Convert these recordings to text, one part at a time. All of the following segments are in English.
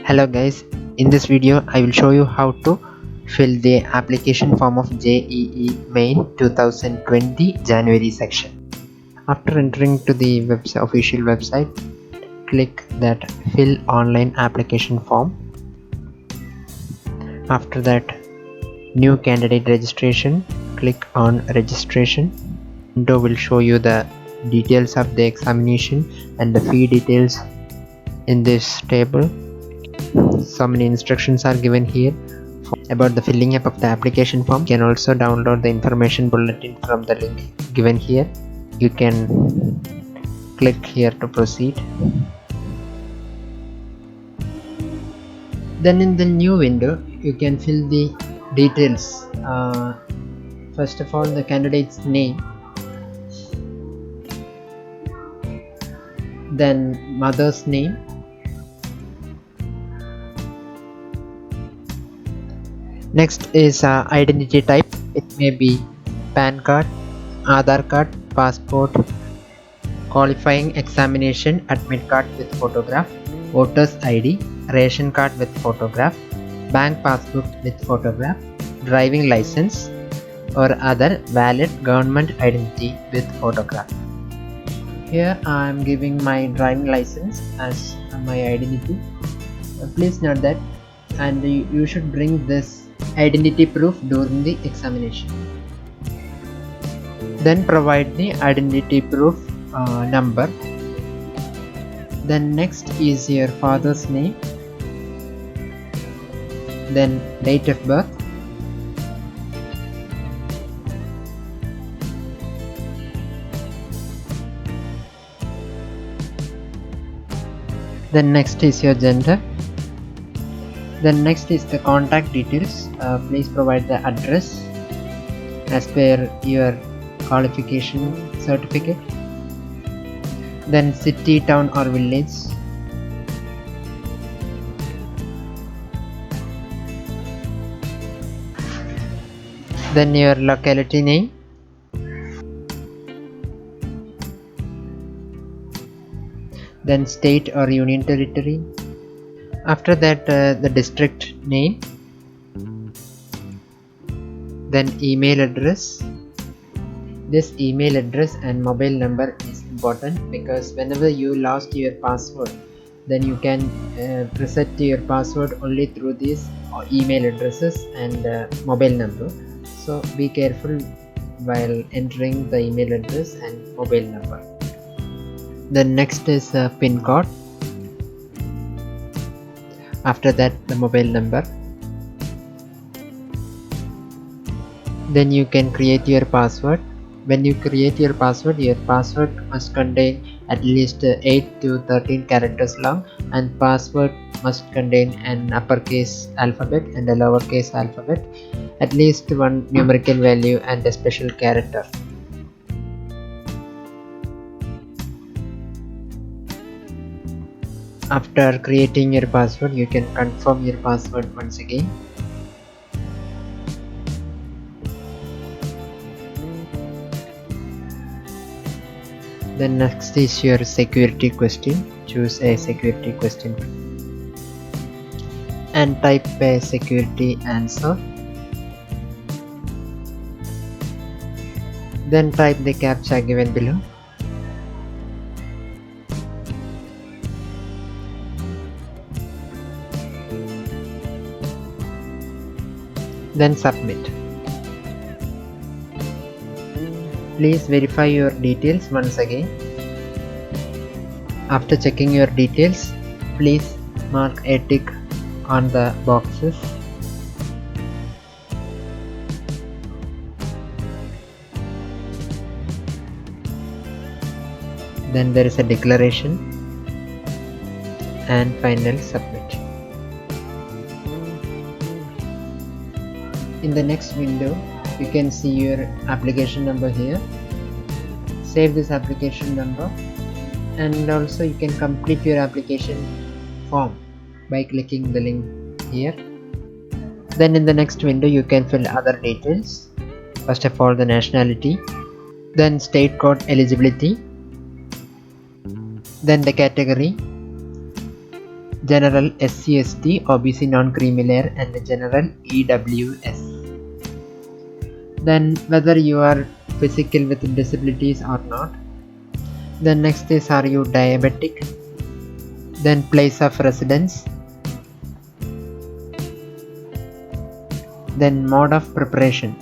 Hello guys, in this video I will show you how to fill the application form of JEE Main 2020 January section. After entering to the official website, click that fill online application form. After that, new candidate registration, click on registration. Window will show you the details of the examination and the fee details in this table. So many instructions are given here about the filling up of the application form. You can also download the information bulletin from the link given here. You can click here to proceed. Then in the new window you can fill the details. First of all, the candidate's name, then mother's name, next is identity type. It may be PAN card, Aadhaar card, passport, qualifying examination admit card with photograph, voter's ID, ration card with photograph, bank passbook with photograph, driving license or other valid government identity with photograph. Here I am giving my driving license as my identity. Please note that, and you should bring this identity proof during the examination. Then provide the identity proof number. Then next is your father's name, then date of birth, then next is your gender, then next is the contact details. Please provide the address as per your qualification certificate, then city, town or village, then your locality name, then state or union territory. After that, the district name, then email address. This email address and mobile number is important because whenever you lost your password, then you can reset your password only through these email addresses and mobile number. So be careful while entering the email address and mobile number. Then next is PIN code. After that, the mobile number. Then you can create your password. When you create your password must contain at least 8 to 13 characters long, and password must contain an uppercase alphabet and a lowercase alphabet, at least one numerical value and a special character. After creating your password, you can confirm your password once again. Then next is your security question. Choose a security question and type a security answer. Then type the captcha given below. Then submit. Please verify your details once again. After checking your details, please mark a tick on the boxes. Then there is a declaration and final submit. In the next window, you can see your application number here. Save this application number, and also you can complete your application form by clicking the link here. Then in the next window you can fill other details. First of all, the nationality, then state code eligibility, then the category, general SC/ST, OBC non-creamy layer, and the general EWS. Then whether you are physical with disabilities or not. Then next is, are you diabetic? Then place of residence. Then mode of preparation.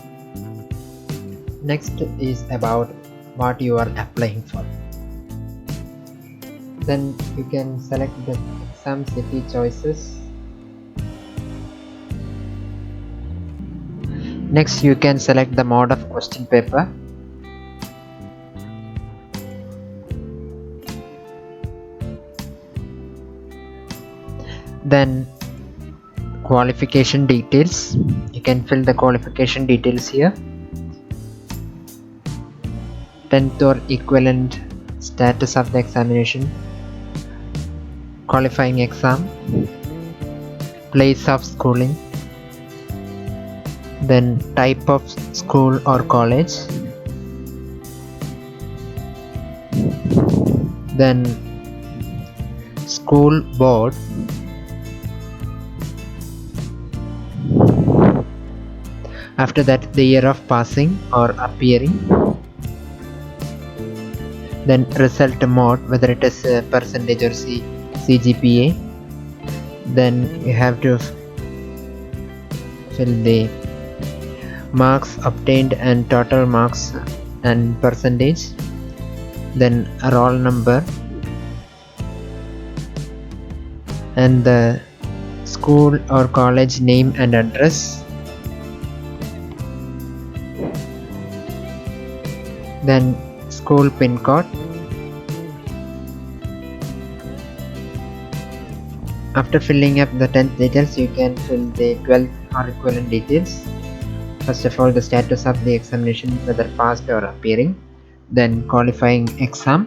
Next is about what you are applying for. Then you can select the exam city choices. Next you can select the mode of question paper. Then qualification details, you can fill the qualification details here. 10th or equivalent status of the examination, qualifying exam, place of schooling, then type of school or college, then school board, after that the year of passing or appearing, then result mode, whether it is percentage or CGPA. Then you have to fill the marks obtained and total marks and percentage, then a roll number and the school or college name and address, then school pin code. After filling up the 10th details, you can fill the 12th or equivalent details. First of all, the status of the examination, whether passed or appearing, then qualifying exam,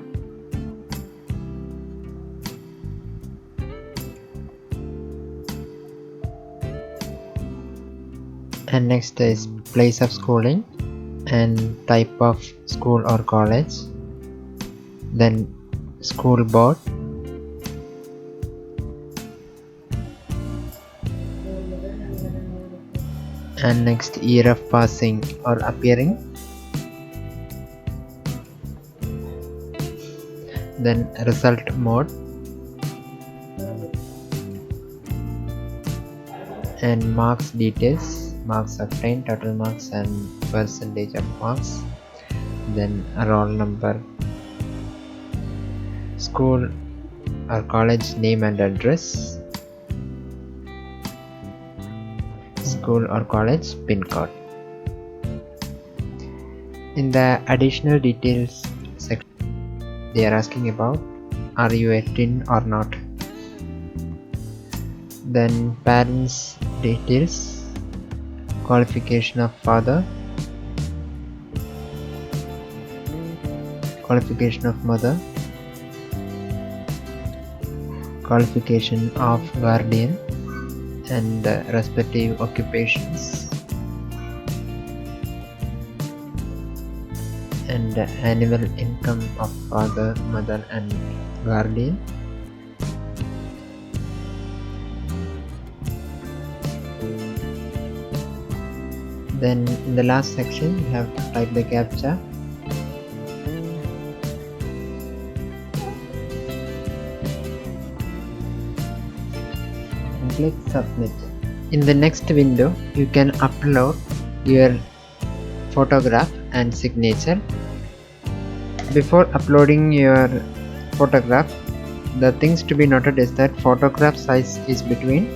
and next is place of schooling and type of school or college, then school board, and next year of passing or appearing, then result mode, and marks details, marks obtained, total marks and percentage of marks, then a roll number, school or college name and address, school or college pin code. In the additional details section, they are asking about, are you a teen or not? Then parents details, qualification of father, qualification of mother, qualification of guardian, and respective occupations, and annual income of father, mother and guardian. Then in the last section you have to type the CAPTCHA. And click submit. In the next window you can upload your photograph and signature. Before uploading your photograph, the things to be noted is that photograph size is between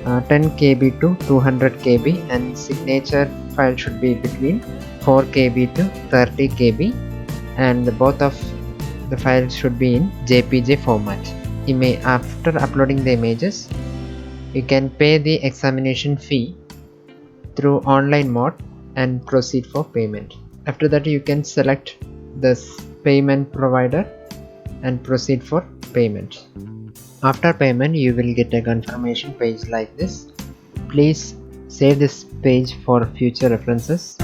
10 KB to 200 KB and signature file should be between 4 KB to 30 KB, and both of the files should be in JPG format. After uploading the images, you can pay the examination fee through online mode and proceed for payment. After that you can select this payment provider and proceed for payment. After payment you will get a confirmation page like this. Please save this page for future references.